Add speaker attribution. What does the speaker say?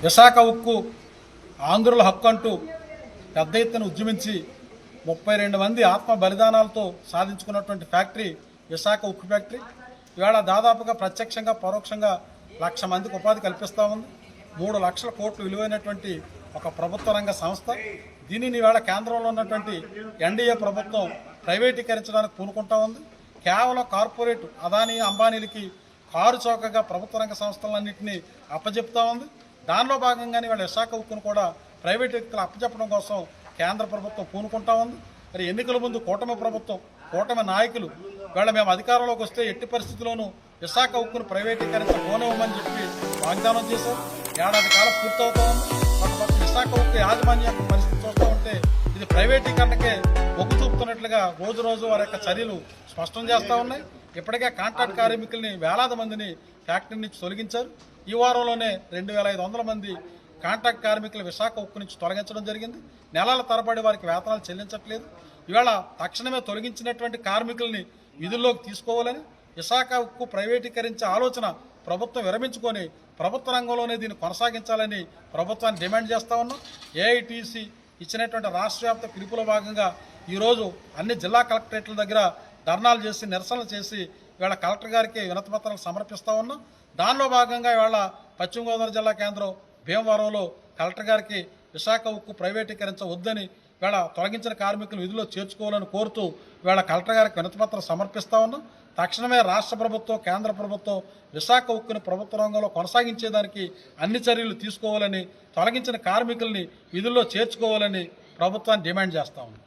Speaker 1: విశాఖ ఉక్కు ఆంధ్రుల హక్కు అంటూ పెద్ద ఎత్తున ఉద్యమించి 32 మంది ఆత్మ బలిదానాలతో సాధించుకున్నటువంటి ఫ్యాక్టరీ విశాఖ ఉక్కు ఫ్యాక్టరీ ఇవాళ దాదాపుగా ప్రత్యక్షంగా పరోక్షంగా 1,00,000 మందికి ఉపాధి కల్పిస్తూ ఉంది. 3 లక్షల కోట్లు విలువైనటువంటి ఒక ప్రభుత్వ రంగ సంస్థ. దీనిని ఇవాళ కేంద్రంలో ఉన్నటువంటి ఎన్డీఏ ప్రభుత్వం ప్రైవేటీకరించడానికి పూనుకుంటా ఉంది. కేవలం కార్పొరేట్ అదానీ అంబానీలకి కారు చౌకగా ప్రభుత్వ రంగ సంస్థలన్నింటినీ అప్పచెప్తా ఉంది. దానిలో భాగంగానే వాళ్ళ విశాఖ ఉక్కును కూడా ప్రైవేట్ వ్యక్తులు అప్పచెప్పడం కోసం కేంద్ర ప్రభుత్వం పూనుకుంటా ఉంది. మరి ఎన్నికల ముందు కూటమి ప్రభుత్వం, కూటమి నాయకులు ఇవాళ మేము అధికారంలోకి వస్తే ఎట్టి పరిస్థితుల్లోనూ విశాఖ ఉక్కును ప్రైవేటీకరించబోనివ్వమని చెప్పి వాగ్దానం చేశారు. ఏడాది కాలం పూర్తవుతా ఉంది. ఒక విశాఖ ఉక్కు యాజమాన్య పరిస్థితి చూస్తూ ఉంటే ఇది ప్రైవేటీకరణకే మొగ్గు చూపుతున్నట్లుగా రోజు రోజు వారి యొక్క చర్యలు స్పష్టం చేస్తూ ఉన్నాయి. ఇప్పటికే కాంట్రాక్ట్ కార్మికుల్ని వేలాది మందిని ఫ్యాక్టరీ నుంచి తొలగించారు. ఈ వారంలోనే 2,500 మంది కాంట్రాక్ట్ కార్మికులు విశాఖ ఉక్కు నుంచి తొలగించడం జరిగింది. నెలల తరబడి వారికి వేతనాలు చెల్లించట్లేదు. ఇవాళ తక్షణమే తొలగించినటువంటి కార్మికుల్ని విధుల్లోకి తీసుకోవాలని, విశాఖ ఉక్కు ప్రైవేటీకరించే ఆలోచన ప్రభుత్వం విరమించుకొని ప్రభుత్వ రంగంలోనే దీన్ని కొనసాగించాలని ప్రభుత్వాన్ని డిమాండ్ చేస్తూ ఉన్నాం. ఏఐటీసీ ఇచ్చినటువంటి రాష్ట్ర వ్యాప్త పిలుపులో భాగంగా ఈరోజు అన్ని జిల్లా కలెక్టరేట్ల దగ్గర ధర్నాలు చేసి నిరసనలు చేసి ఇవాళ కలెక్టర్ గారికి వినతిపత్రాలు సమర్పిస్తూ ఉన్నాం. దానిలో భాగంగా ఇవాళ పశ్చిమ గోదావరి జిల్లా కేంద్రం భీమవరంలో కలెక్టర్ గారికి విశాఖ ఉక్కు ప్రైవేటీకరించవద్దని, ఇవాళ తొలగించిన కార్మికులు విధుల్లో చేర్చుకోవాలని కోరుతూ ఇవాళ కలెక్టర్ గారికి వినతిపత్రం సమర్పిస్తూ ఉన్నాం. తక్షణమే రాష్ట్ర ప్రభుత్వం, కేంద్ర ప్రభుత్వం విశాఖ ఉక్కుని ప్రభుత్వ రంగంలో కొనసాగించేదానికి అన్ని చర్యలు తీసుకోవాలని, తొలగించిన కార్మికుల్ని విధుల్లో చేర్చుకోవాలని ప్రభుత్వాన్ని డిమాండ్ చేస్తా ఉన్నాం.